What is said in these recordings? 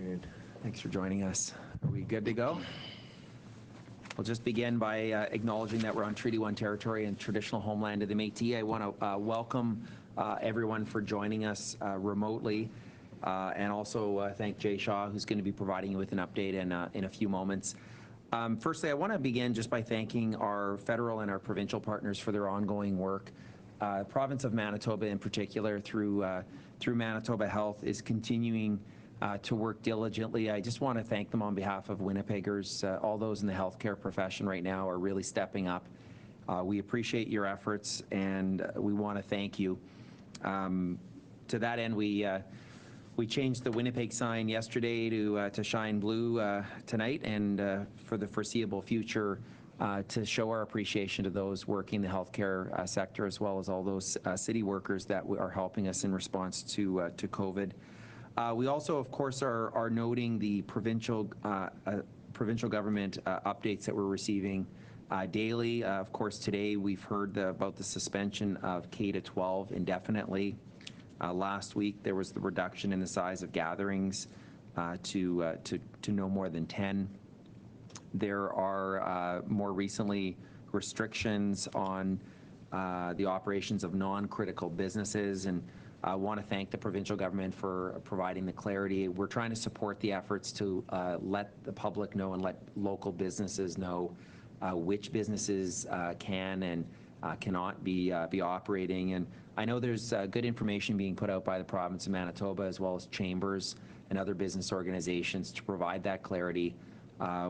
afternoon. Thanks for joining us. Are we good to go? We'll just begin by acknowledging that we're on Treaty 1 territory and traditional homeland of the Métis. I want to welcome everyone for joining us remotely, and also thank Jay Shaw, who's going to be providing you with an update in a few moments. Firstly, I want to begin just by thanking our federal and our provincial partners for their ongoing work. The province of Manitoba in particular, through Manitoba Health, is continuing to work diligently. I just want to thank them on behalf of Winnipeggers. All those in the healthcare profession right now are really stepping up. We appreciate your efforts, and we want to thank you. To that end, we changed the Winnipeg sign yesterday to shine blue tonight, and for the foreseeable future, to show our appreciation to those working the healthcare sector, as well as all those city workers that are helping us in response to COVID. We also, of course, are noting the provincial government updates that we're receiving daily. Of course, today we've heard about the suspension of K-12 indefinitely. Last week there was the reduction in the size of gatherings to no more than 10. There are more recently restrictions on the operations of non-critical businesses, and I want to thank the provincial government for providing the clarity. We're trying to support the efforts to let the public know and let local businesses know which businesses can and cannot be operating. And I know there's good information being put out by the province of Manitoba, as well as chambers and other business organizations, to provide that clarity.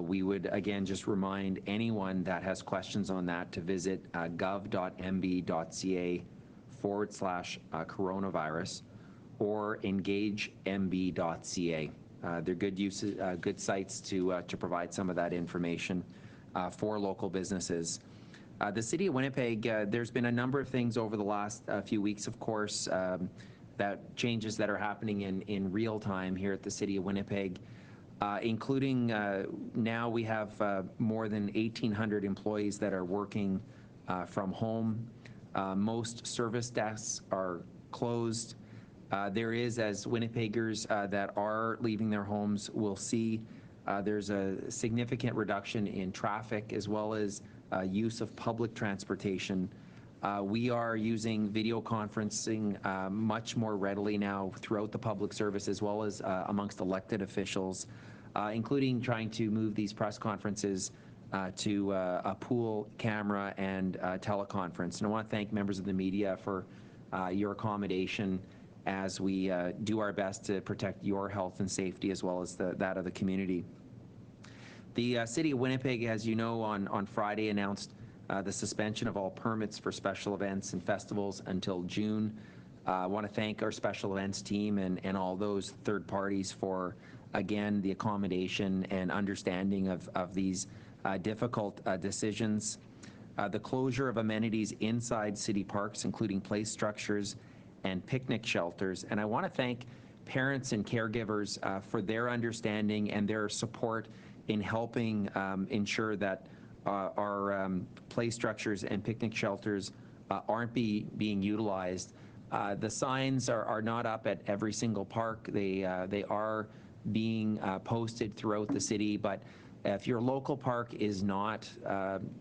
We would again just remind anyone that has questions on that to visit gov.mb.ca/coronavirus or engagemb.ca. They're good sites to provide some of that information for local businesses. The City of Winnipeg, there's been a number of things over the last few weeks, of course, that changes that are happening in real time here at the City of Winnipeg, including now we have more than 1,800 employees that are working from home. Most service desks are closed. There is, as Winnipeggers that are leaving their homes will see, there's a significant reduction in traffic, as well as use of public transportation. We are using video conferencing much more readily now throughout the public service, as well as amongst elected officials, including trying to move these press conferences to a pool camera and teleconference. And I want to thank members of the media for your accommodation as we do our best to protect your health and safety, as well as that of the community. The City of Winnipeg, as you know, on Friday announced the suspension of all permits for special events and festivals until June. I want to thank our special events team and all those third parties for, again, the accommodation and understanding of these difficult decisions. The closure of amenities inside city parks, including play structures and picnic shelters. And I want to thank parents and caregivers for their understanding and their support in helping ensure that our play structures and picnic shelters aren't being utilized. The signs are not up at every single park. They are being posted throughout the city, but if your local park is not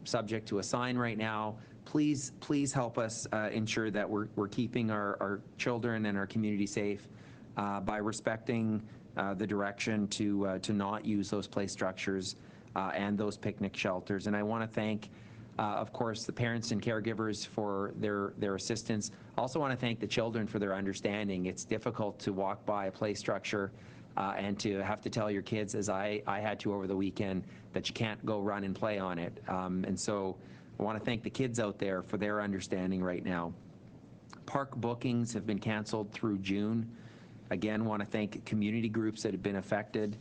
subject to a sign right now, please help us ensure that we're keeping our children and our community safe by respecting the direction to not use those play structures and those picnic shelters. And I want to thank, of course, the parents and caregivers for their assistance. I also want to thank the children for their understanding. It's difficult to walk by a play structure and to have to tell your kids, as I had to over the weekend, that you can't go run and play on it. And so I want to thank the kids out there for their understanding right now. Park bookings have been canceled through June. Again, want to thank community groups that have been affected.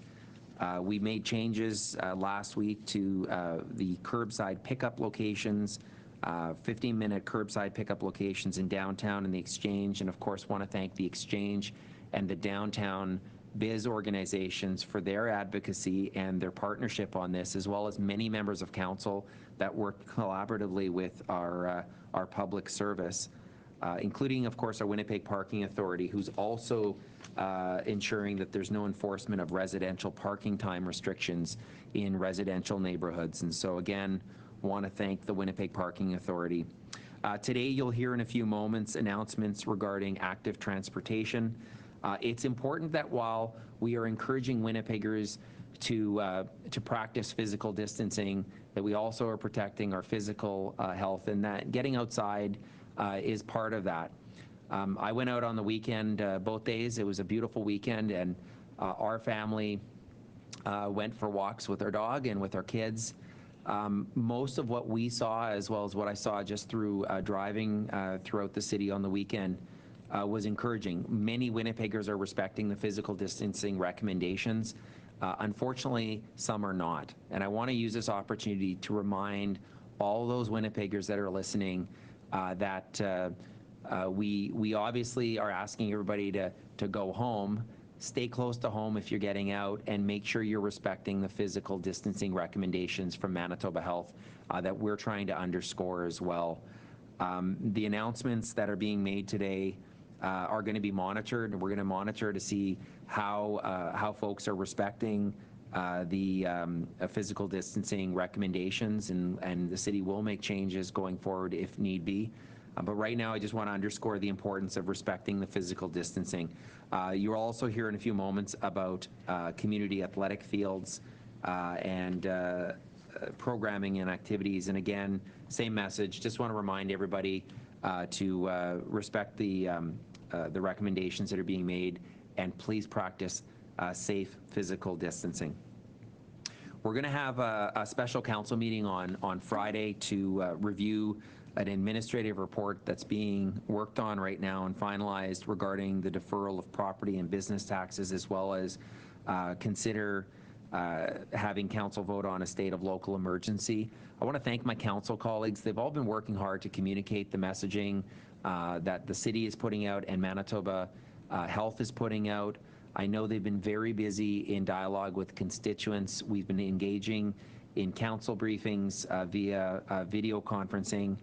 We made changes last week to the curbside pickup locations, 15-minute curbside pickup locations in downtown and the Exchange, and of course want to thank the Exchange and the downtown biz organizations for their advocacy and their partnership on this, as well as many members of council that work collaboratively with our public service. including, of course, our Winnipeg Parking Authority, who's also ensuring that there's no enforcement of residential parking time restrictions in residential neighborhoods. And so again, want to thank the Winnipeg Parking Authority. Today, you'll hear in a few moments announcements regarding active transportation. It's important that while we are encouraging Winnipeggers to practice physical distancing, that we also are protecting our physical health, and that getting outside is part of that. I went out on the weekend both days. It was a beautiful weekend, and our family went for walks with our dog and with our kids. Most of what we saw, as well as what I saw just through driving throughout the city on the weekend, was encouraging. Many Winnipeggers are respecting the physical distancing recommendations. Unfortunately, some are not. And I want to use this opportunity to remind all those Winnipeggers that are listening that we obviously are asking everybody to go home. Stay close to home if you're getting out, and make sure you're respecting the physical distancing recommendations from Manitoba Health that we're trying to underscore as well. The announcements that are being made today are going to be monitored, and we're going to monitor to see how folks are respecting the physical distancing recommendations, and the city will make changes going forward if need be. But right now, I just want to underscore the importance of respecting the physical distancing. You'll also hear in a few moments about community athletic fields and programming and activities. And again, same message. Just want to remind everybody to respect the recommendations that are being made, and please practice safe physical distancing. We're going to have a special council meeting on Friday to review an administrative report that's being worked on right now and finalized regarding the deferral of property and business taxes, as well as consider having council vote on a state of local emergency. I want to thank my council colleagues. They've all been working hard to communicate the messaging that the city is putting out and Manitoba Health is putting out. I know they've been very busy in dialogue with constituents. We've been engaging in council briefings via video conferencing,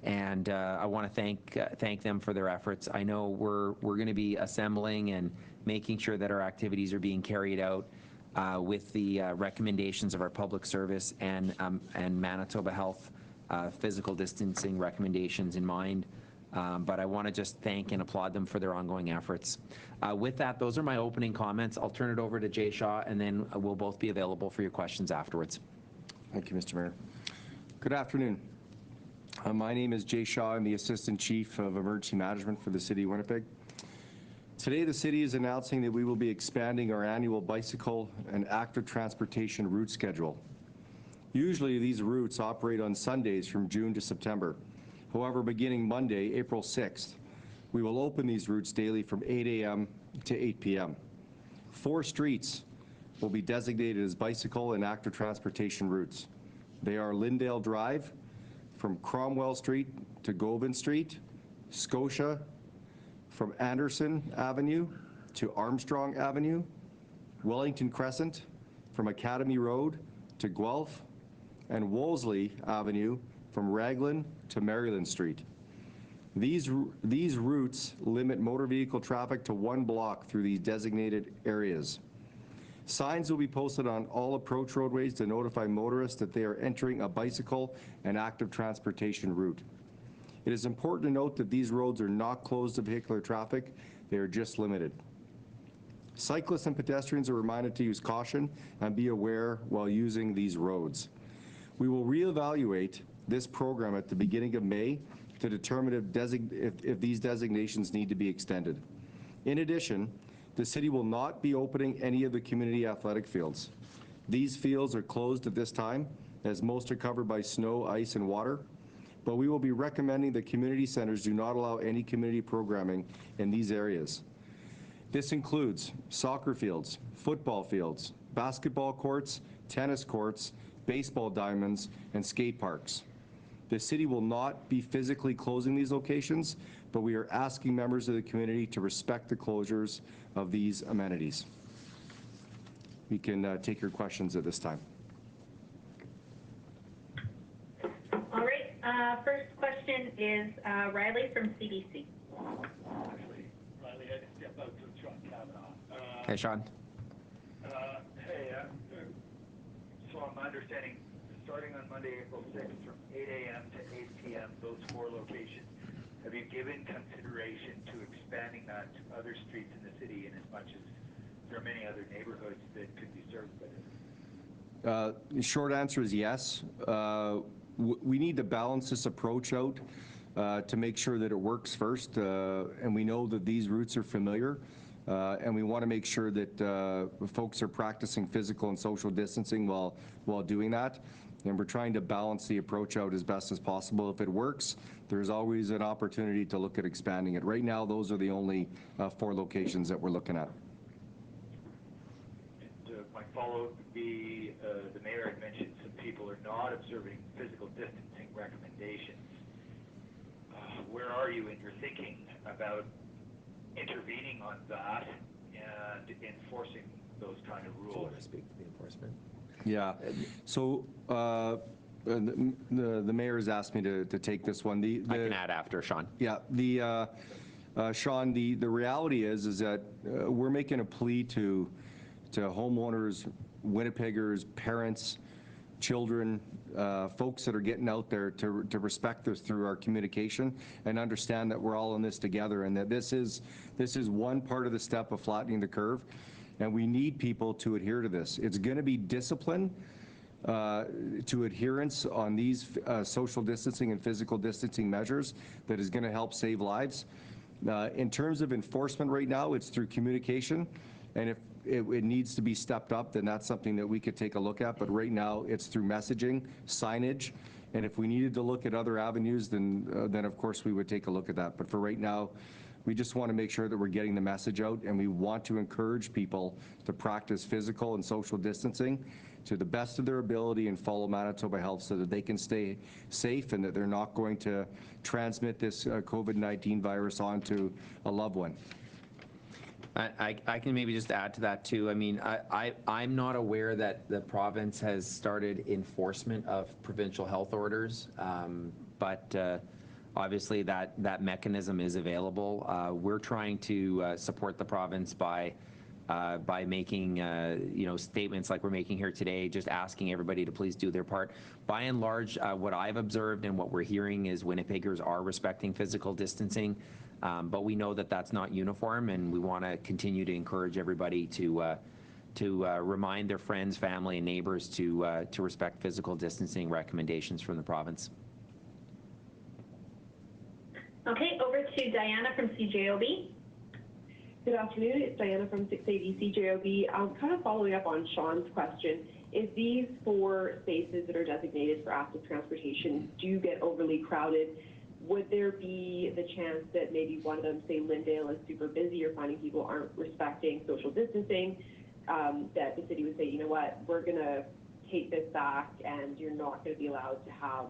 and I want to thank them for their efforts. I know we're going to be assembling and making sure that our activities are being carried out with the recommendations of our public service and Manitoba Health physical distancing recommendations in mind. But I want to just thank and applaud them for their ongoing efforts. With that, those are my opening comments. I'll turn it over to Jay Shaw, and then we'll both be available for your questions afterwards. Thank you, Mr. Mayor. Good afternoon. My name is Jay Shaw. I'm the Assistant Chief of Emergency Management for the City of Winnipeg. Today, the city is announcing that we will be expanding our annual bicycle and active transportation route schedule. Usually, these routes operate on Sundays from June to September. However, beginning Monday, April 6th, we will open these routes daily from 8 a.m. to 8 p.m. 4 streets will be designated as bicycle and active transportation routes. They are Lyndale Drive, from Cromwell Street to Govan Street, Scotia, from Anderson Avenue to Armstrong Avenue, Wellington Crescent, from Academy Road to Guelph, and Wolseley Avenue from Raglan to Maryland Street. These routes limit motor vehicle traffic to 1 block through these designated areas. Signs will be posted on all approach roadways to notify motorists that they are entering a bicycle and active transportation route. It is important to note that these roads are not closed to vehicular traffic, they are just limited. Cyclists and pedestrians are reminded to use caution and be aware while using these roads. We will reevaluate this program at the beginning of May to determine if these designations need to be extended. In addition, the city will not be opening any of the community athletic fields. These fields are closed at this time, as most are covered by snow, ice, and water, but we will be recommending that community centers do not allow any community programming in these areas. This includes soccer fields, football fields, basketball courts, tennis courts, baseball diamonds, and skate parks. The city will not be physically closing these locations, but we are asking members of the community to respect the closures of these amenities. We can take your questions at this time. All right, first question is Riley from CBC. Riley had to step out to Sean Kavanaugh. Hey, Sean. So I'm understanding, starting on Monday, April 6th, from 8 a.m. to 8 p.m., those 4 locations, have you given consideration to expanding that to other streets in the city, in as much as there are many other neighborhoods that could be served by this? The short answer is yes. We need to balance this approach out to make sure that it works first, and we know that these routes are familiar, and we want to make sure that folks are practicing physical and social distancing while doing that, and we're trying to balance the approach out as best as possible. If it works, there's always an opportunity to look at expanding it. Right now, those are the only 4 locations that we're looking at. My follow-up would be, the mayor had mentioned some people are not observing physical distancing recommendations. Where are you in your thinking about intervening on that and enforcing those kind of rules? Do you want to speak to the enforcement? Yeah. So the mayor has asked me to take this one. I can add after, Sean. Yeah. Sean, the reality is that we're making a plea to homeowners, Winnipeggers, parents, children, folks that are getting out there to respect this through our communication and understand that we're all in this together, and that this is one part of the step of flattening the curve, and we need people to adhere to this. It's going to be discipline to adherence on these social distancing and physical distancing measures that is going to help save lives. In terms of enforcement right now, it's through communication, and if it needs to be stepped up, then that's something that we could take a look at. But right now, it's through messaging, signage, and if we needed to look at other avenues, then of course we would take a look at that. But for right now, we just want to make sure that we're getting the message out, and we want to encourage people to practice physical and social distancing to the best of their ability and follow Manitoba Health so that they can stay safe and that they're not going to transmit this COVID-19 virus onto a loved one. I can maybe just add to that too. I mean, I'm not aware that the province has started enforcement of provincial health orders, but obviously that mechanism is available. We're trying to support the province by making statements like we're making here today, just asking everybody to please do their part. By and large, what I've observed and what we're hearing is Winnipeggers are respecting physical distancing. But we know that that's not uniform, and we want to continue to encourage everybody to remind their friends, family, and neighbors to respect physical distancing recommendations from the province. Okay, over to Diana from CJOB. Good afternoon, it's Diana from 680 CJOB. Kind of following up on Sean's question, if these 4 spaces that are designated for active transportation do get overly crowded, would there be the chance that maybe one of them, say Lyndale, is super busy or finding people aren't respecting social distancing, that the city would say, you know what, we're going to take this back and you're not going to be allowed to have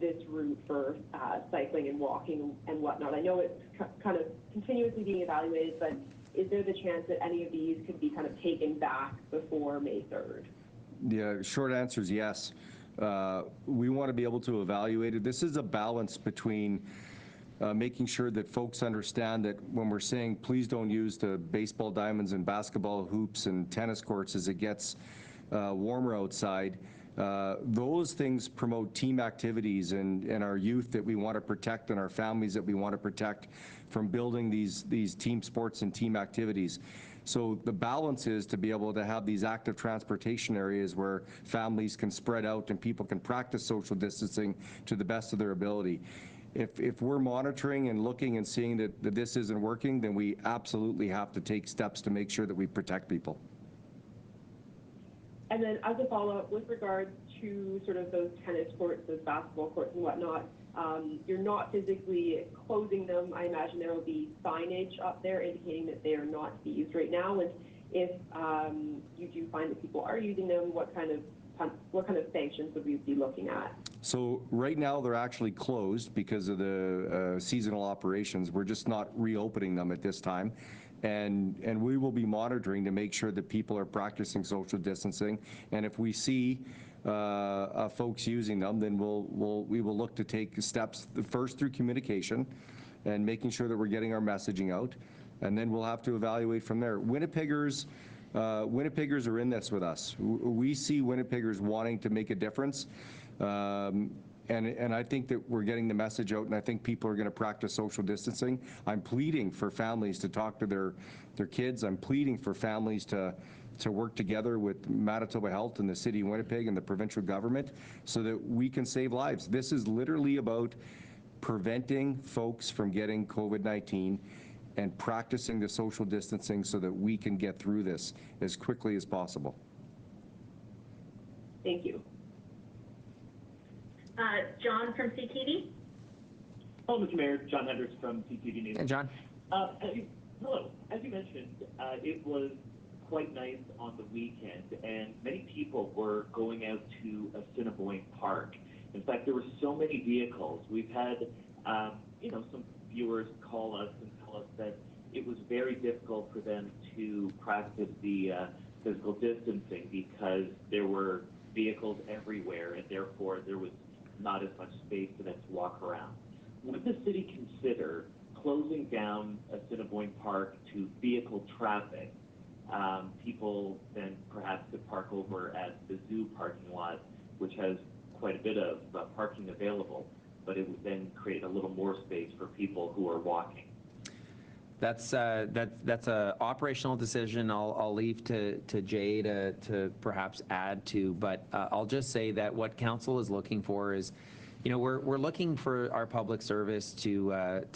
this route for cycling and walking and whatnot? I know it's kind of continuously being evaluated, but is there the chance that any of these could be kind of taken back before May 3rd? The short answer is yes. We want to be able to evaluate it. This is a balance between making sure that folks understand that when we're saying please don't use the baseball diamonds and basketball hoops and tennis courts as it gets warmer outside, those things promote team activities and our youth that we want to protect and our families that we want to protect from building these team sports and team activities. So the balance is to be able to have these active transportation areas where families can spread out and people can practice social distancing to the best of their ability. If we're monitoring and looking and seeing that this isn't working, then we absolutely have to take steps to make sure that we protect people. And then as a follow-up, with regards to sort of those tennis courts, those basketball courts and whatnot, you're not physically closing them. I imagine there will be signage up there indicating that they are not to be used right now. And if you do find that people are using them, what kind of sanctions would we be looking at? So right now they're actually closed because of the seasonal operations. We're just not reopening them at this time. And we will be monitoring to make sure that people are practicing social distancing. And if we see folks using them, then we will look to take steps first through communication and making sure that we're getting our messaging out, and then we'll have to evaluate from there. Winnipeggers are in this with us. We see Winnipeggers wanting to make a difference, and I think that we're getting the message out, and I think people are going to practice social distancing. I'm pleading for families to talk to their kids. I'm pleading for families to work together with Manitoba Health and the City of Winnipeg and the provincial government so that we can save lives. This is literally about preventing folks from getting COVID-19 and practicing the social distancing so that we can get through this as quickly as possible. Thank you. John from CTV. Hello, Mr. Mayor. John Hendricks from CTV News. Hey, John. Hello. As you mentioned, it was quite nice on the weekend, and many people were going out to Assiniboine Park. In fact, there were so many vehicles. We've had, some viewers call us and tell us that it was very difficult for them to practice the physical distancing because there were vehicles everywhere, and therefore there was not as much space for them to walk around. Would the city consider closing down Assiniboine Park to vehicle traffic? People then perhaps could park over at the zoo parking lot, which has quite a bit of parking available, but it would then create a little more space for people who are walking. That's a operational decision. I'll leave to Jay to perhaps add to, but I'll just say that what council is looking for is, we're looking for our public service to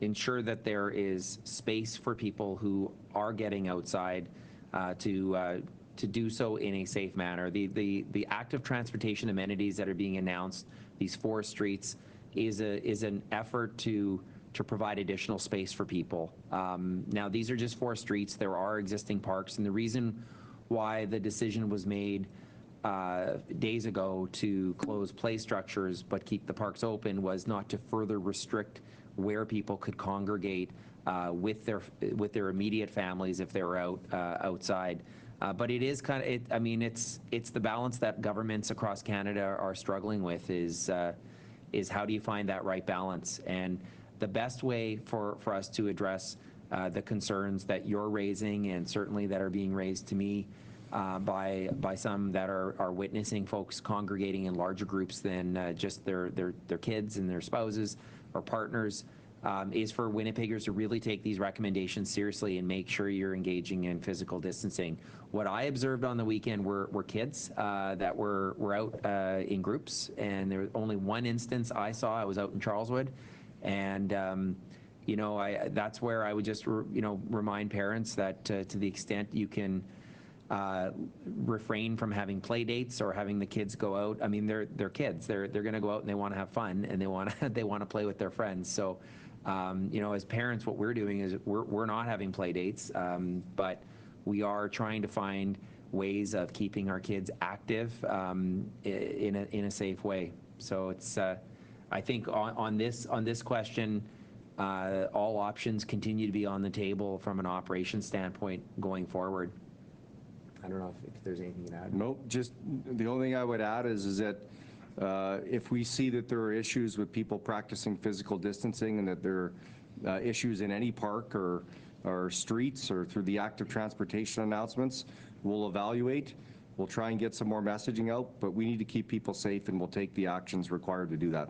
ensure that there is space for people who are getting outside to do so in a safe manner. The active transportation amenities that are being announced, these 4 streets, is an effort to provide additional space for people. Now, these are just 4 streets. There are existing parks, and the reason why the decision was made days ago to close play structures but keep the parks open was not to further restrict where people could congregate with their immediate families if they're outside. But it is it's the balance that governments across Canada are struggling with is how do you find that right balance? And the best way for us to address the concerns that you're raising, and certainly that are being raised to me by some that are witnessing folks congregating in larger groups than just their kids and their spouses or partners, is for Winnipeggers to really take these recommendations seriously and make sure you're engaging in physical distancing. What I observed on the weekend were kids that were out in groups, and there was only one instance I saw. I was out in Charleswood, and that's where I would just remind parents that to the extent you can refrain from having play dates or having the kids go out. I mean, they're kids. They're going to go out and they want to have fun, and they want to play with their friends. So, as parents, what we're doing is we're not having play dates, but we are trying to find ways of keeping our kids active in a safe way. So it's I think on this question, all options continue to be on the table from an operations standpoint going forward. I don't know if there's anything you can add. Nope. Just the only thing I would add is that if we see that there are issues with people practicing physical distancing, and that there are issues in any park or streets or through the active transportation announcements, we'll evaluate. We'll try and get some more messaging out, but we need to keep people safe, and we'll take the actions required to do that.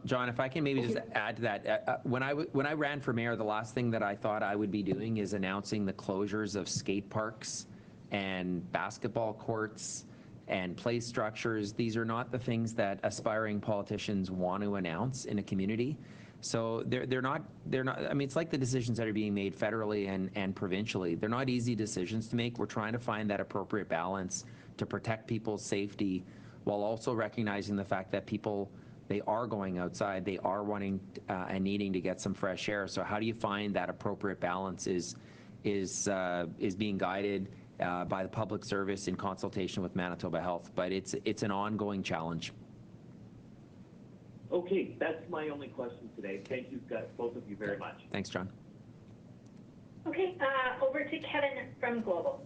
John, if I can maybe just add to that, when I ran for mayor, the last thing that I thought I would be doing is announcing the closures of skate parks and basketball courts and play structures. These are not the things that aspiring politicians want to announce in a community. So they're not. I mean, it's like the decisions that are being made federally and provincially. They're not easy decisions to make. We're trying to find that appropriate balance to protect people's safety, while also recognizing the fact that people, they are going outside, they are wanting and needing to get some fresh air. So how do you find that appropriate balance is being guided by the public service in consultation with Manitoba Health, but it's an ongoing challenge. Okay, that's my only question today. Thank you, guys, both of you, very much. Thanks, John. Okay, over to Kevin from Global.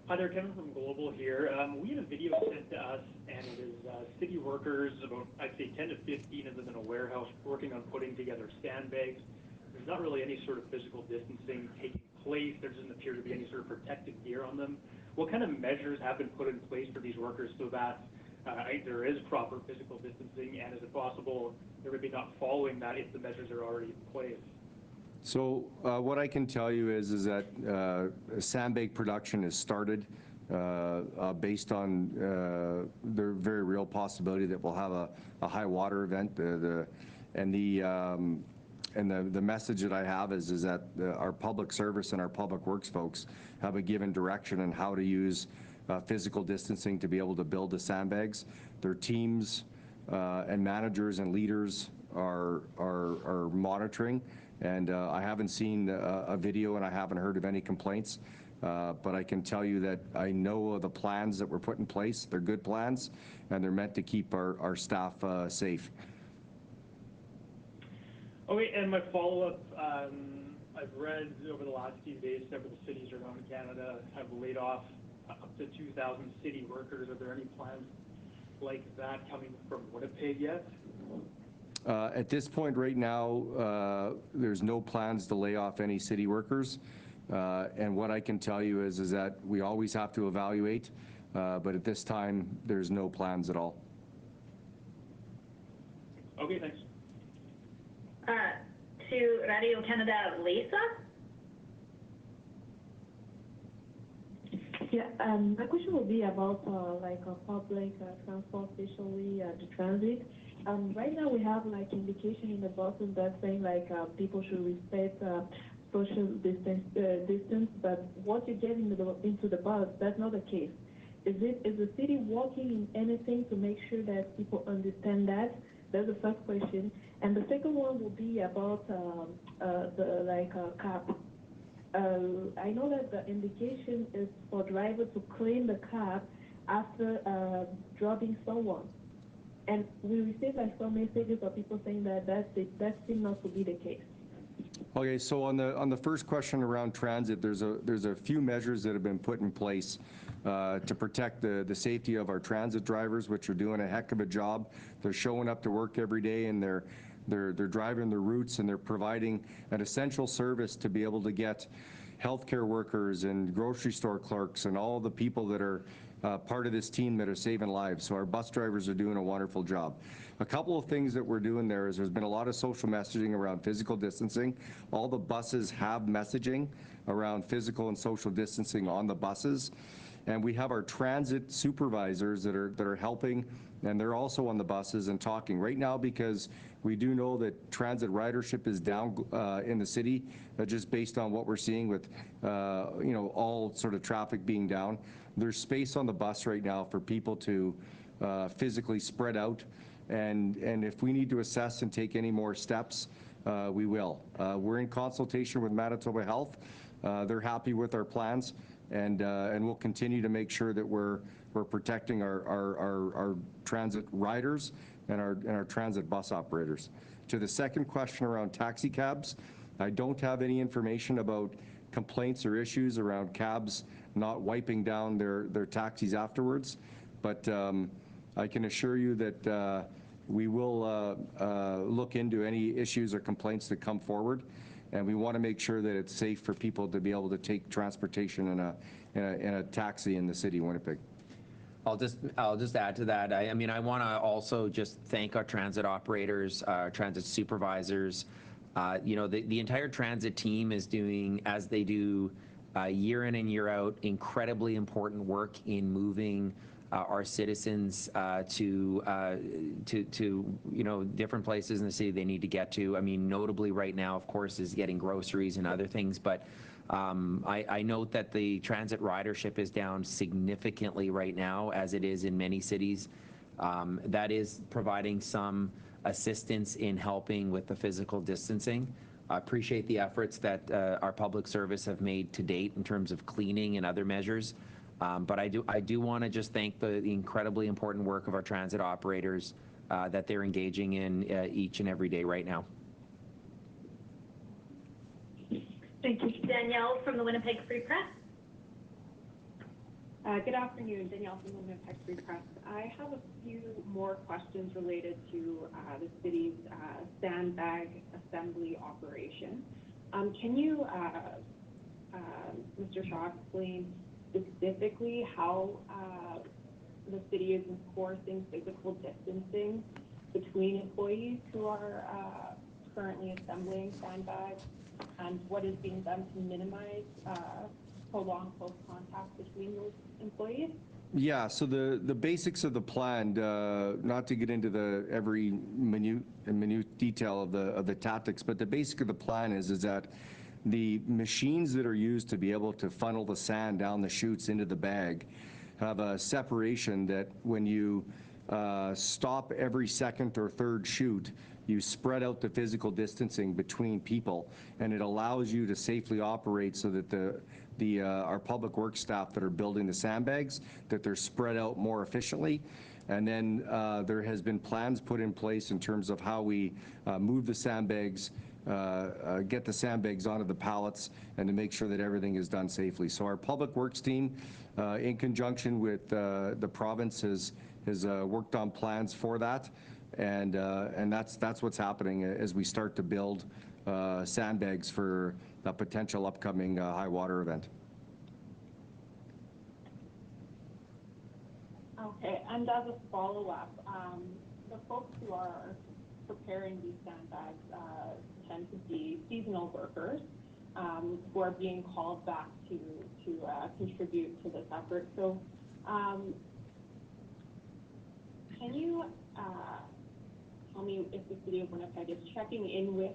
Hi there, Kevin from Global here. We had a video sent to us, and it is city workers, about I'd say 10 to 15 of them in a warehouse working on putting together sandbags. There's not really any sort of physical distancing taking place. There doesn't appear to be any sort of protective gear on them. What kind of measures have been put in place for these workers so that there is proper physical distancing, and is it possible they're maybe not following that if the measures are already in place? So what I can tell you is that sandbag production has started based on the very real possibility that we'll have a high water event. The message that I have is that our public service and our public works folks have a given direction on how to use physical distancing to be able to build the sandbags. Their teams and managers and leaders are monitoring. And I haven't seen a video, and I haven't heard of any complaints, but I can tell you that I know of the plans that were put in place. They're good plans, and they're meant to keep our staff safe. Okay, and my follow-up, I've read over the last few days several cities around Canada have laid off up to 2,000 city workers. Are there any plans like that coming from Winnipeg yet? At this point right now, there's no plans to lay off any city workers. And what I can tell you is that we always have to evaluate, but at this time, there's no plans at all. Okay, thanks. To Radio Canada, Lisa? Yeah, my question will be about like a public transport, especially the transit. Right now we have like indication in the buses that saying like people should respect social distance, but once you get into the bus, that's not the case. Is the city working in anything to make sure that people understand that? That's the first question. And the second one will be about the cab. I know that the indication is for driver to claim the cab after dropping someone. And we received like some messages of people saying that that seems not to be the case. Okay, so on the first question around transit, there's a few measures that have been put in place to protect the safety of our transit drivers, which are doing a heck of a job. They're showing up to work every day, and they're driving their routes, and they're providing an essential service to be able to get healthcare workers and grocery store clerks and all the people that are part of this team that are saving lives. So our bus drivers are doing a wonderful job. A couple of things that we're doing there is there's been a lot of social messaging around physical distancing. All the buses have messaging around physical and social distancing on the buses. And we have our transit supervisors that are helping, and they're also on the buses and talking right now, because we do know that transit ridership is down in the city, just based on what we're seeing with all sort of traffic being down. There's space on the bus right now for people to physically spread out, and if we need to assess and take any more steps, we will. We're in consultation with Manitoba Health. They're happy with our plans, and we'll continue to make sure that we're protecting our transit riders and our transit bus operators. To the second question around taxi cabs, I don't have any information about complaints or issues around cabs not wiping down their taxis afterwards, but I can assure you that we will look into any issues or complaints that come forward, and we want to make sure that it's safe for people to be able to take transportation in a taxi in the city of Winnipeg. I'll just add to that. I mean, I want to also just thank our transit operators, transit supervisors. The entire transit team is doing, as they do year in and year out, incredibly important work in moving our citizens to different places in the city they need to get to. I mean, notably right now, of course, is getting groceries and other things, but I note that the transit ridership is down significantly right now, as it is in many cities. That is providing some assistance in helping with the physical distancing. I appreciate the efforts that our public service have made to date in terms of cleaning and other measures. But I do want to just thank the incredibly important work of our transit operators that they're engaging in each and every day right now. Thank you. Danielle from the Winnipeg Free Press. Good afternoon, Danielle from the Winnipeg Free Press. I have a few more questions related to the city's sandbag assembly operation. Can you, Mr. Shaw, explain specifically how the city is enforcing physical distancing between employees who are currently assembling sandbags, and what is being done to minimize prolonged close contact between those employees? Yeah, so the basics of the plan, not to get into the every minute detail of the tactics, but the basic of the plan is that the machines that are used to be able to funnel the sand down the chutes into the bag have a separation that when you stop every second or third chute, you spread out the physical distancing between people, and it allows you to safely operate so that our public works staff that are building the sandbags, that they're spread out more efficiently. And then there has been plans put in place in terms of how we move the sandbags, get the sandbags onto the pallets, and to make sure that everything is done safely. So our public works team, in conjunction with the province, has worked on plans for that, and that's what's happening as we start to build sandbags for a potential upcoming high water event. Okay, and as a follow-up, the folks who are preparing these sandbags tend to be seasonal workers who are being called back to contribute to this effort. So can you tell me if the City of Winnipeg is checking in with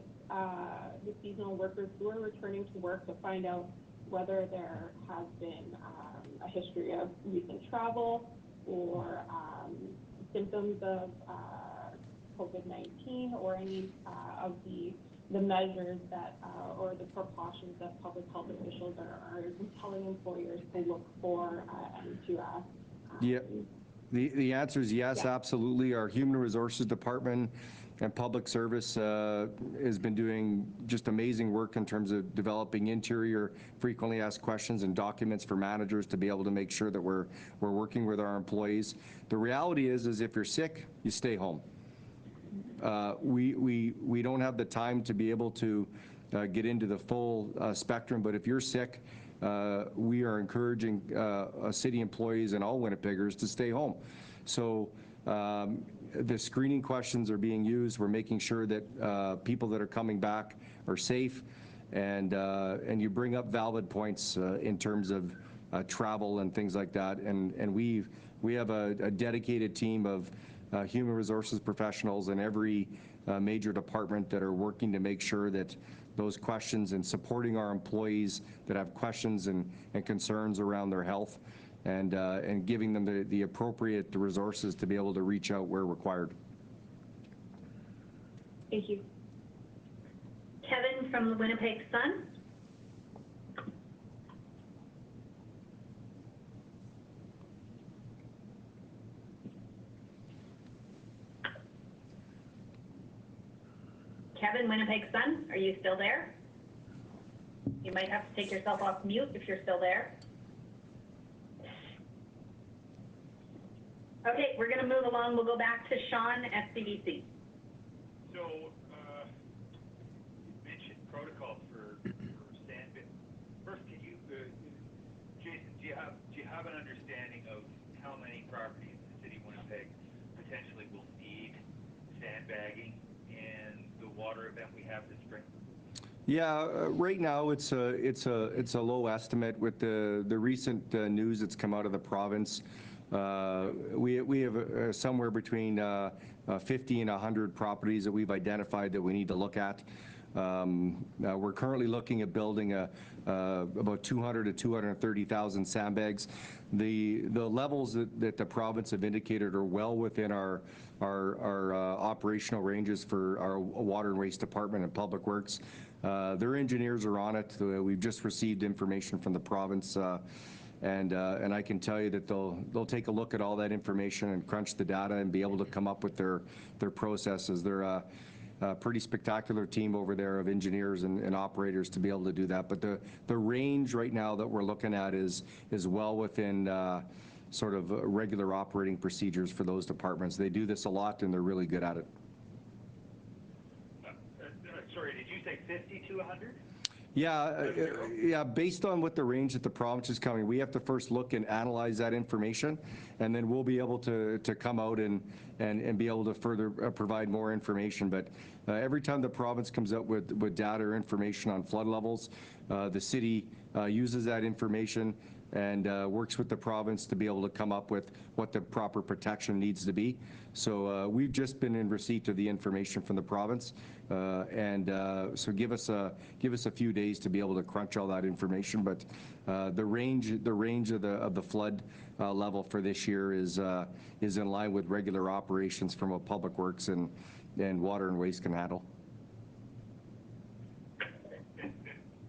the seasonal workers who are returning to work to find out whether there has been a history of recent travel or symptoms of COVID-19 or any of the measures that or the precautions that public health officials are telling employers to look for and to yeah. The answer is yes, yeah. Absolutely. Our Human Resources Department and Public Service has been doing just amazing work in terms of developing interior frequently asked questions and documents for managers to be able to make sure that we're working with our employees. The reality is if you're sick, you stay home. We don't have the time to be able to get into the full spectrum, but if you're sick, we are encouraging city employees and all Winnipeggers to stay home. So the screening questions are being used. We're making sure that people that are coming back are safe, and you bring up valid points in terms of travel and things like that. And we have a dedicated team of human resources professionals in every major department that are working to make sure that those questions and supporting our employees that have questions and concerns around their health, and giving them the appropriate resources to be able to reach out where required. Thank you. Kevin from the Winnipeg Sun. Kevin, Winnipeg Sun, are you still there? You might have to take yourself off mute if you're still there. Okay, we're going to move along. We'll go back to Sean at CBC. So, you mentioned protocols for sandbag. First, can you, Jason, do you have an understanding of how many properties in the City of Winnipeg potentially will need sandbagging in the water event we have this spring? Yeah, right now it's a low estimate with the recent news that's come out of the province. We have somewhere between 50 and 100 properties that we've identified that we need to look at. We're currently looking at building about 200 to 230,000 sandbags. The levels that the province have indicated are well within our operational ranges for our Water and Waste Department and Public Works. Their engineers are on it. We've just received information from the province, and I can tell you that they'll take a look at all that information and crunch the data and be able to come up with their processes. pretty spectacular team over there of engineers and operators to be able to do that. But the range right now that we're looking at is well within sort of regular operating procedures for those departments. They do this a lot, and they're really good at it. Sorry, did you say 50 to 100? Yeah, based on what the range that the province is coming, we have to first look and analyze that information, and then we'll be able to come out and be able to further provide more information. But every time the province comes out with data or information on flood levels, the city uses that information and works with the province to be able to come up with what the proper protection needs to be. So we've just been in receipt of the information from the province, and so give us a few days to be able to crunch all that information. But the range of the flood level for this year is in line with regular operations from what Public Works and Water and Waste can handle.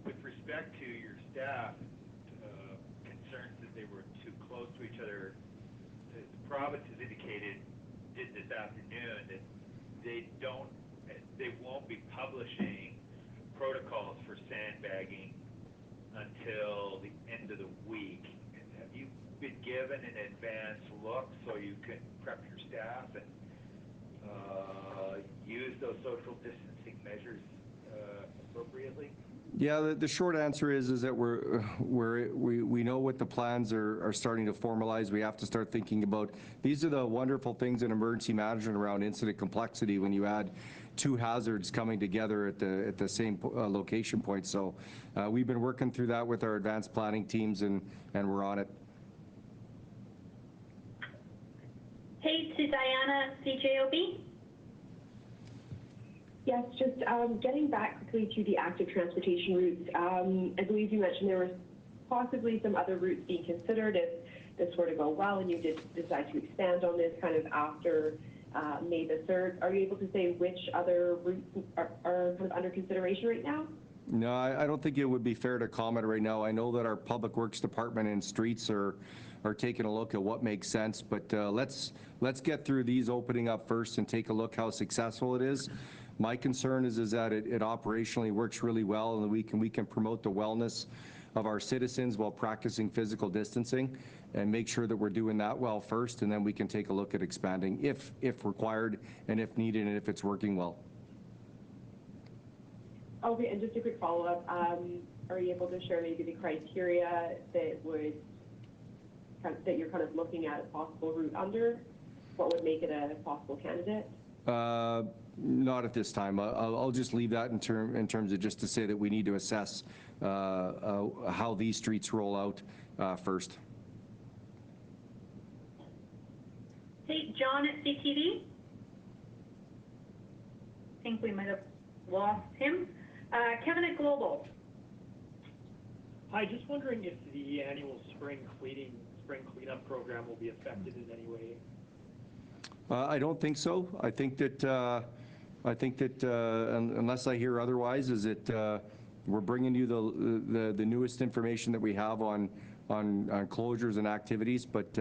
With respect to your staff, concerns that they were too close to each other, the province has indicated this afternoon that they won't be publishing protocols for sandbagging until the end of the week. Have you been given an advance look so you can prep your staff and use those social distancing measures appropriately? Yeah, the short answer is that we know what the plans are starting to formalize. We have to start thinking about, these are the wonderful things in emergency management around incident complexity when you add two hazards coming together at the same location point. So we've been working through that with our advanced planning teams, and we're on it. Hey, to Diana, CJOB. Yes, just getting back quickly to the active transportation routes. I believe you mentioned there was possibly some other routes being considered if this were to go well and you did decide to expand on this kind of after May the 3rd. Are you able to say which other routes are kind of under consideration right now? No, I don't think it would be fair to comment right now. I know that our Public Works Department and streets are taking a look at what makes sense, but let's get through these opening up first and take a look how successful it is. My concern is that it operationally works really well, and we can promote the wellness of our citizens while practicing physical distancing, and make sure that we're doing that well first, and then we can take a look at expanding if required and if needed and if it's working well. Okay, and just a quick follow-up. Are you able to share maybe the criteria that you're kind of looking at a possible route under? What would make it a possible candidate? Not at this time. I'll just leave that in terms of just to say that we need to assess how these streets roll out first. Hey, John at CTV. I think we might have lost him. Kevin at Global. Hi, just wondering if the annual spring cleanup program will be affected in any way. I don't think so. I think that unless I hear otherwise, is that we're bringing you the newest information that we have on closures and activities. But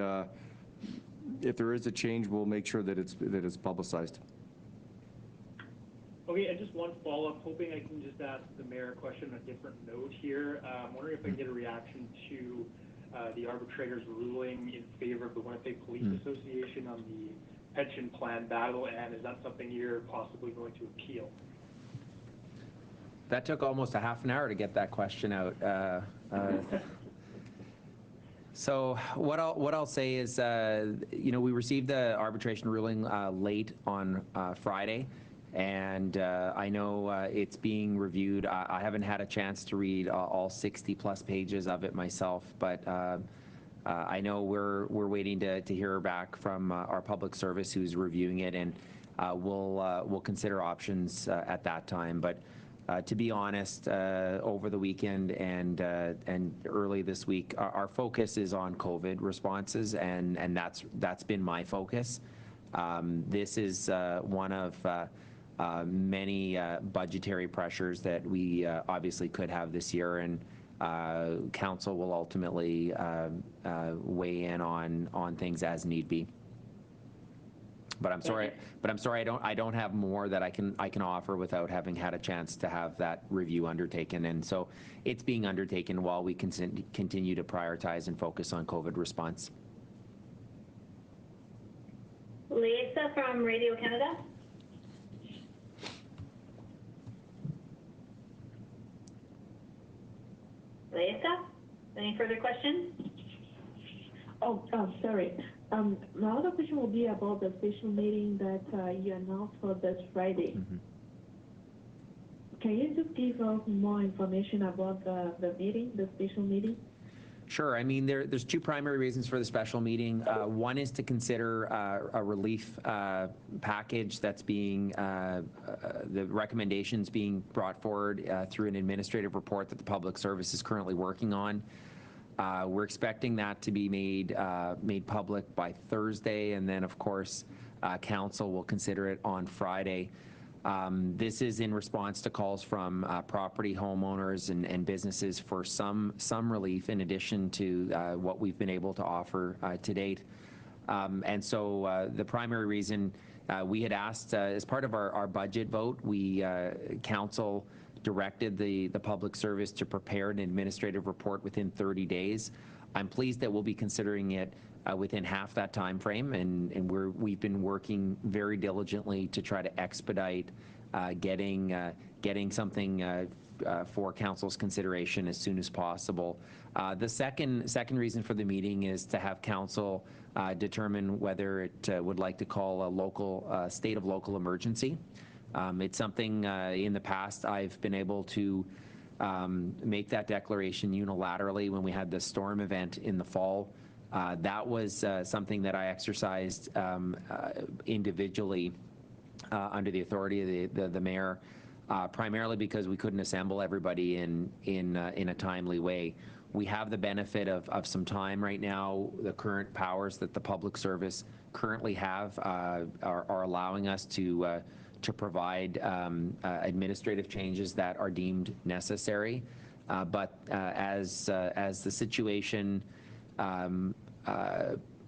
if there is a change, we'll make sure that it's publicized. Okay, and just one follow-up, hoping I can just ask the mayor a question on a different note here. I'm wondering if I can get a reaction to the arbitrator's ruling in favor of the Winnipeg Police Association on the pension plan battle, and is that something you're possibly going to appeal? That took almost a half an hour to get that question out. So what I'll say is, we received the arbitration ruling late on Friday, and I know it's being reviewed. I haven't had a chance to read all 60+ pages of it myself, but I know we're waiting to hear back from our public service who's reviewing it, and we'll consider options at that time. But to be honest, over the weekend and early this week, our focus is on COVID responses, and that's been my focus. This is one of many budgetary pressures that we obviously could have this year, and council will ultimately weigh in on things as need be. But I'm sorry. I don't have more that I can offer without having had a chance to have that review undertaken. And so it's being undertaken while we continue to prioritize and focus on COVID response. Lisa from Radio Canada. Lisa, any further questions? Oh, sorry. My other question will be about the special meeting that you announced for this Friday. Mm-hmm. Can you just give us more information about the meeting, the special meeting? Sure. I mean, there's two primary reasons for the special meeting. One is to consider a relief package that's being, the recommendations being brought forward through an administrative report that the Public Service is currently working on. We're expecting that to be made public by Thursday, and then of course Council will consider it on Friday. This is in response to calls from property homeowners and businesses for some relief in addition to what we've been able to offer to date. And so the primary reason we had asked as part of our budget vote, Council directed the Public Service to prepare an administrative report within 30 days. I'm pleased that we'll be considering it within half that time frame, and we've been working very diligently to try to expedite getting something for Council's consideration as soon as possible. The second reason for the meeting is to have Council determine whether it would like to call a local state of local emergency. It's something in the past I've been able to make that declaration unilaterally when we had the storm event in the fall. That was something that I exercised individually under the authority of the mayor, primarily because we couldn't assemble everybody in a timely way. We have the benefit of some time right now. The current powers that the Public Service currently have are allowing us to provide administrative changes that are deemed necessary. But as the situation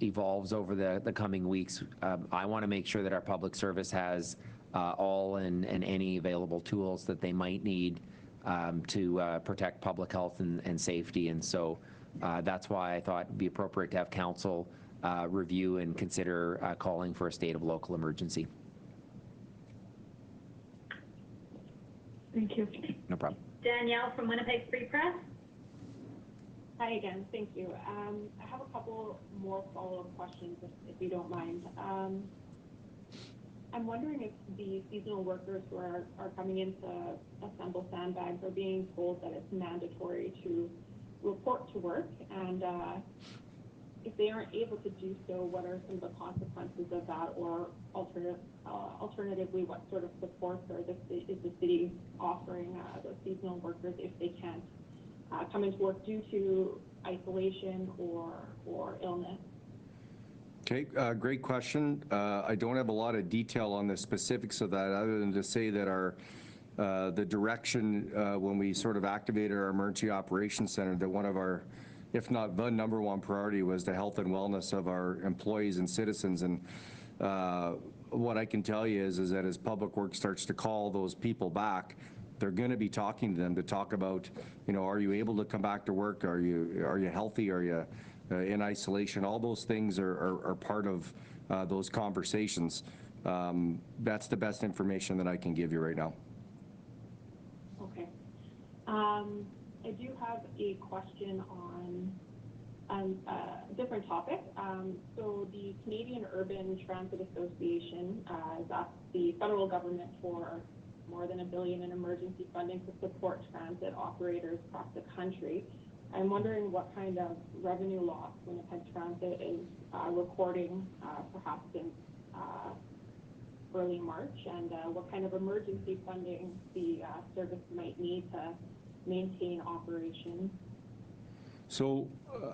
evolves over the coming weeks, I want to make sure that our Public Service has all and any available tools that they might need to protect public health and safety. And so that's why I thought it'd be appropriate to have Council review and consider calling for a state of local emergency. Thank you. No problem. Danielle from Winnipeg Free Press. Hi again, thank you. I have a couple more follow-up questions, if you don't mind. I'm wondering if the seasonal workers who are coming in to assemble sandbags are being told that it's mandatory to report to work, and if they aren't able to do so, what are some of the consequences of that, or alternatively, what sort of support is the city offering those seasonal workers if they can't come into work due to isolation or illness? Okay, great question. I don't have a lot of detail on the specifics of that, other than to say that the direction when we sort of activated our emergency operations center, that one of our, if not the #1 priority, was the health and wellness of our employees and citizens. And what I can tell you is that as Public Works starts to call those people back, they're going to be talking to them to talk about, are you able to come back to work? Are you healthy? Are you in isolation? All those things are part of those conversations. That's the best information that I can give you right now. Okay. I do have a question on a different topic. So the Canadian Urban Transit Association has asked the federal government for more than $1 billion in emergency funding to support transit operators across the country. I'm wondering what kind of revenue loss Winnipeg Transit is recording perhaps in early March, and what kind of emergency funding the service might need to maintain operations. So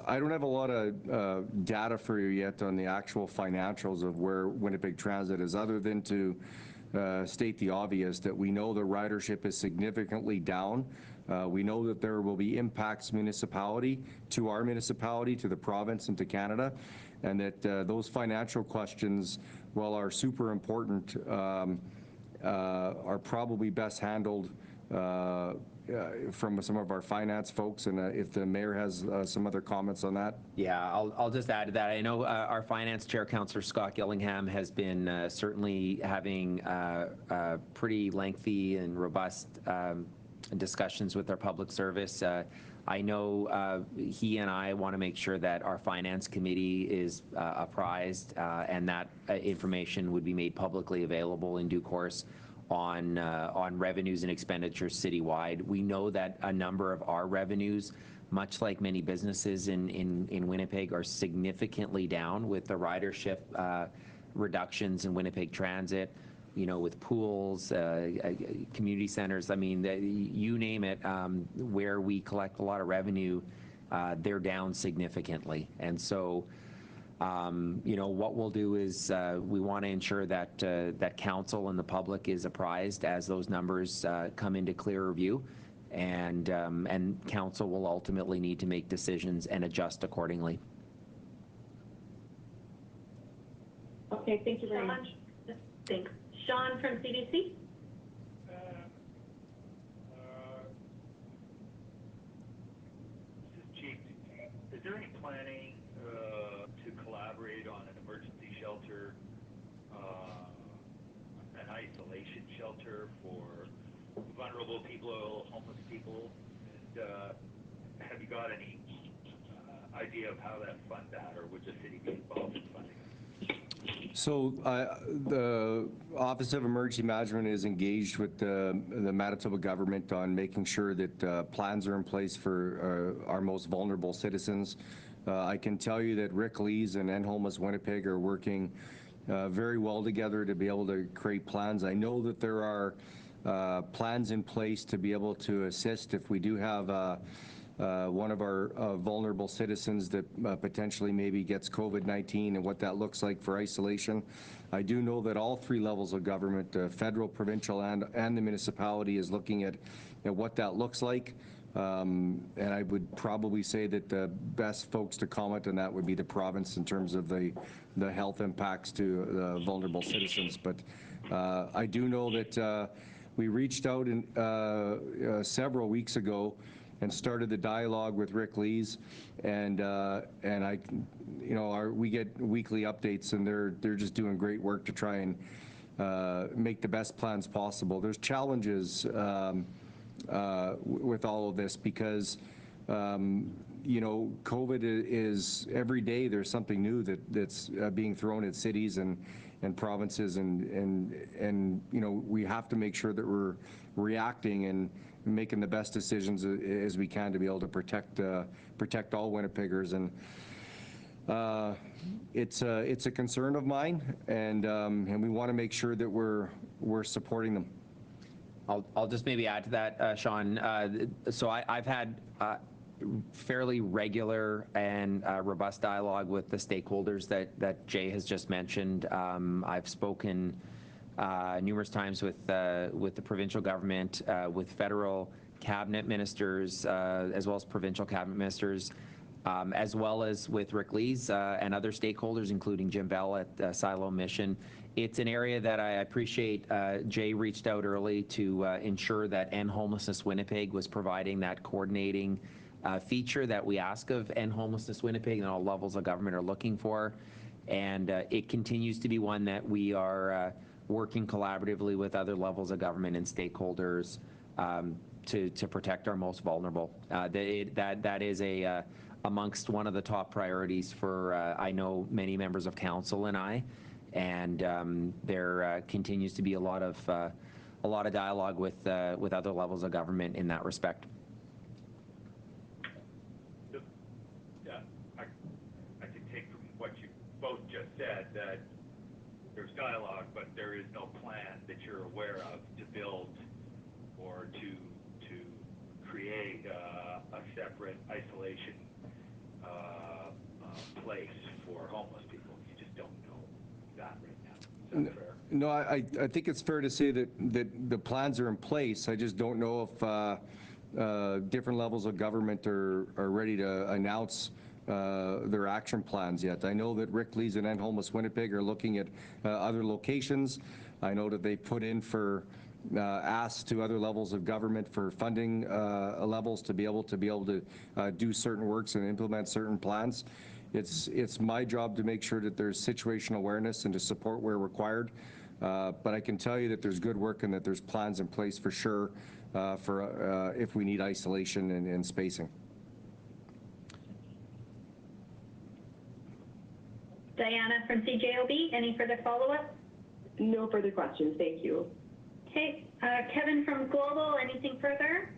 I don't have a lot of data for you yet on the actual financials of where Winnipeg Transit is, other than to state the obvious, that we know the ridership is significantly down. We know that there will be impacts municipality, to our municipality, to the province, and to Canada, and that those financial questions while are super important, are probably best handled from some of our finance folks, and if the mayor has some other comments on that. Yeah, I'll just add to that. I know our finance chair, Councillor Scott Gillingham, has been certainly having pretty lengthy and robust discussions with our public service. I know he and I want to make sure that our finance committee is apprised and that information would be made publicly available in due course on revenues and expenditures citywide. We know that a number of our revenues, much like many businesses in Winnipeg, are significantly down with the ridership reductions in Winnipeg Transit, you know, with pools, community centers. I mean, you name it, where we collect a lot of revenue, they're down significantly. And so, you know, what we'll do is we want to ensure that that council and the public is apprised as those numbers come into clearer view, and council will ultimately need to make decisions and adjust accordingly. Okay, thank you very much. Thanks. Sean from CDC. This is Chief. Is there any planning to collaborate on an emergency shelter, an isolation shelter for vulnerable people, homeless people? And have you got any idea of how to fund that, or would the city be involved in funding it? So the Office of Emergency Management is engaged with the Manitoba government on making sure that plans are in place for our most vulnerable citizens. I can tell you that Rick Lees and End Homeless Winnipeg are working very well together to be able to create plans. I know that there are plans in place to be able to assist if we do have one of our vulnerable citizens that potentially maybe gets COVID-19 and what that looks like for isolation. I do know that all three levels of government, federal, provincial, and the municipality, is looking at what that looks like. And I would probably say that the best folks to comment on that would be the province in terms of the health impacts to the vulnerable citizens. But I do know that we reached out several weeks ago and started the dialogue with Rick Lees, and I, you know, we get weekly updates, and they're just doing great work to try and make the best plans possible. There's challenges with all of this because you know, COVID is every day there's something new that's being thrown at cities and provinces, and you know, we have to make sure that we're reacting and making the best decisions as we can to be able to protect all Winnipeggers. And it's a concern of mine, and we want to make sure that we're supporting them. I'll just maybe add to that, Sean. So I've had fairly regular and robust dialogue with the stakeholders that Jay has just mentioned. I've spoken numerous times with the provincial government, with federal cabinet ministers, as well as provincial cabinet ministers, as well as with Rick Lees and other stakeholders, including Jim Bell at Silo Mission. It's an area that I appreciate. Jay reached out early to ensure that End Homelessness Winnipeg was providing that coordinating feature that we ask of End Homelessness Winnipeg and all levels of government are looking for. And it continues to be one that we are working collaboratively with other levels of government and stakeholders to protect our most vulnerable. That is amongst one of the top priorities for I know many members of council and I. And there continues to be a lot of dialogue with other levels of government in that respect. Yeah, I can take from what you both just said that there's dialogue, but there is no plan that you're aware of to build or to create a separate isolation place for homeless people. You just don't know that right now. Is that fair? No, I think it's fair to say that the plans are in place. I just don't know if different levels of government are ready to announce their action plans yet. I know that Rick Lees and End Homeless Winnipeg are looking at other locations. I know that they put in for asked to other levels of government for funding levels to be able to do certain works and implement certain plans. It's my job to make sure that there's situational awareness and to support where required. But I can tell you that there's good work and that there's plans in place for sure for if we need isolation and spacing. Diana from CJOB, any further follow-up? No further questions, thank you. Okay, Kevin from Global, anything further?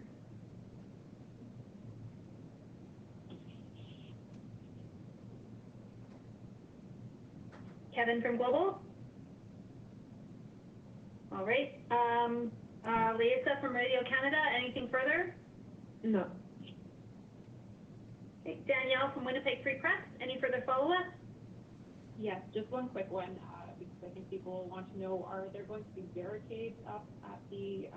Kevin from Global? All right. Lisa from Radio Canada, anything further? No. Okay. Danielle from Winnipeg Free Press, any further follow-up? Yes, just one quick one, because I think people want to know, are there going to be barricades up at the,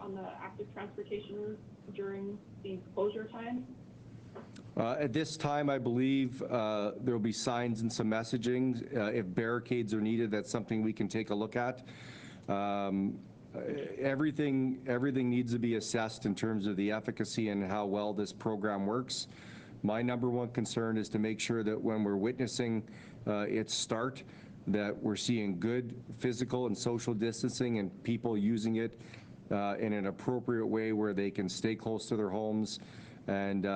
on the active transportation route during the closure time? At this time, I believe there will be signs and some messaging. If barricades are needed, that's something we can take a look at. Everything needs to be assessed in terms of the efficacy and how well this program works. My number one concern is to make sure that when we're witnessing its start, that we're seeing good physical and social distancing and people using it in an appropriate way where they can stay close to their homes and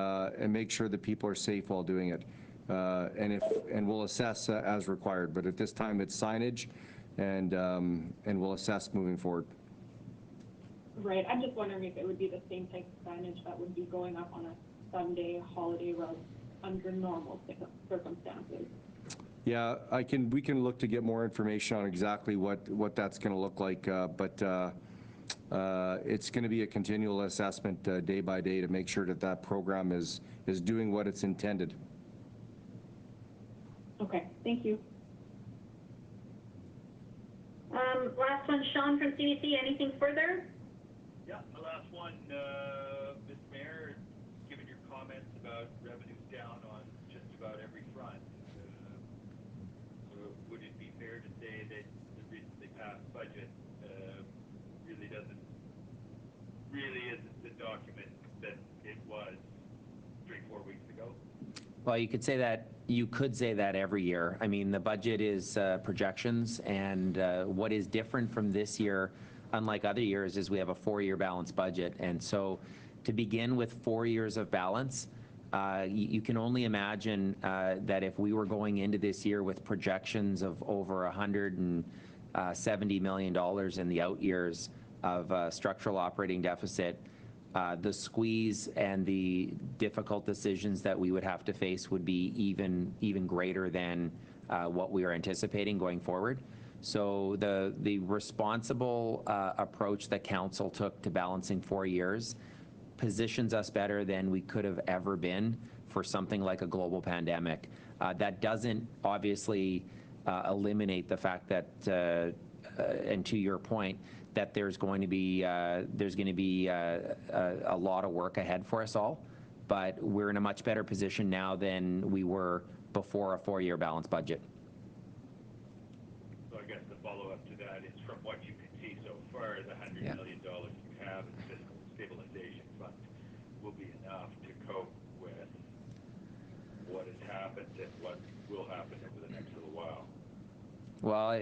make sure that people are safe while doing it. And we'll assess as required. But at this time, it's signage, and we'll assess moving forward. Right. I'm just wondering if it would be the same type of signage that would be going up on a Sunday holiday route under normal circumstances. Yeah, we can look to get more information on exactly what that's going to look like, but it's going to be a continual assessment day by day to make sure that that program is doing what it's intended. Okay, thank you. Last one, Sean from CBC, anything further? Yeah, the last one, Mr. Mayor, given your comments about revenues down on just about every front, would it be fair to say that the recently passed budget really isn't the document that it was 3-4 weeks ago? Well, you could say that every year. I mean, the budget is projections, and what is different from this year, unlike other years, is we have a 4-year balanced budget. And so to begin with 4 years of balance, you can only imagine that if we were going into this year with projections of over $170 million in the out years of structural operating deficit, the squeeze and the difficult decisions that we would have to face would be even greater than what we are anticipating going forward. So the responsible approach that Council took to balancing 4 years positions us better than we could have ever been for something like a global pandemic. That doesn't obviously eliminate the fact that, and to your point, that there's going to be a lot of work ahead for us all, but we're in a much better position now than we were before a 4-year balanced budget. So I guess the follow-up to that is, from what you can see so far, the $100 million you have in the fiscal stabilization fund will be enough to cope with what has happened and what will happen over the next little while. Well,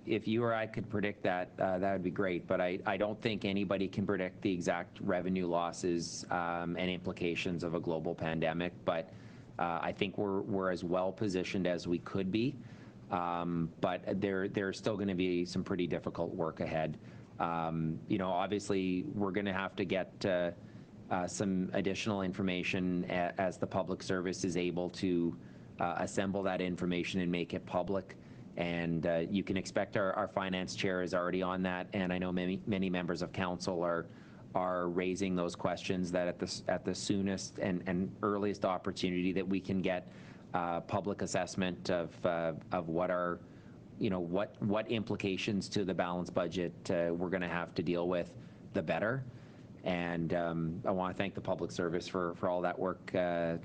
if you or I could predict that, that would be great. But I don't think anybody can predict the exact revenue losses and implications of a global pandemic. But I think we're as well positioned as we could be. But there's still going to be some pretty difficult work ahead. You know, obviously, we're going to have to get some additional information as the public service is able to assemble that information and make it public. And you can expect our finance chair is already on that, and I know many members of council are raising those questions, that at the soonest and earliest opportunity that we can get public assessment of what are, you know, what implications to the balanced budget we're going to have to deal with, the better. And I want to thank the public service for all that work that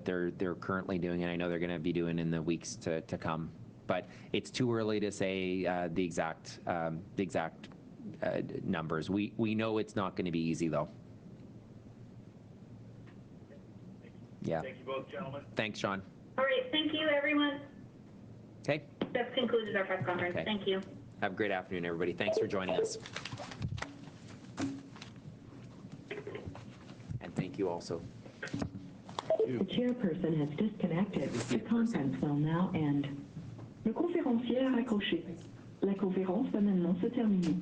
they're currently doing, and I know they're going to be doing in the weeks to come. But it's too early to say the exact numbers. We know it's not going to be easy, though. Yeah. Thank you both, gentlemen. Thanks, Sean. All right, thank you, everyone. Okay. That concludes our press conference. Okay. Thank you. Have a great afternoon, everybody. Thanks for joining us. And thank you also. The chairperson has disconnected. The conference will now end. Le conférencier a raccroché. La conférence va maintenant se terminer.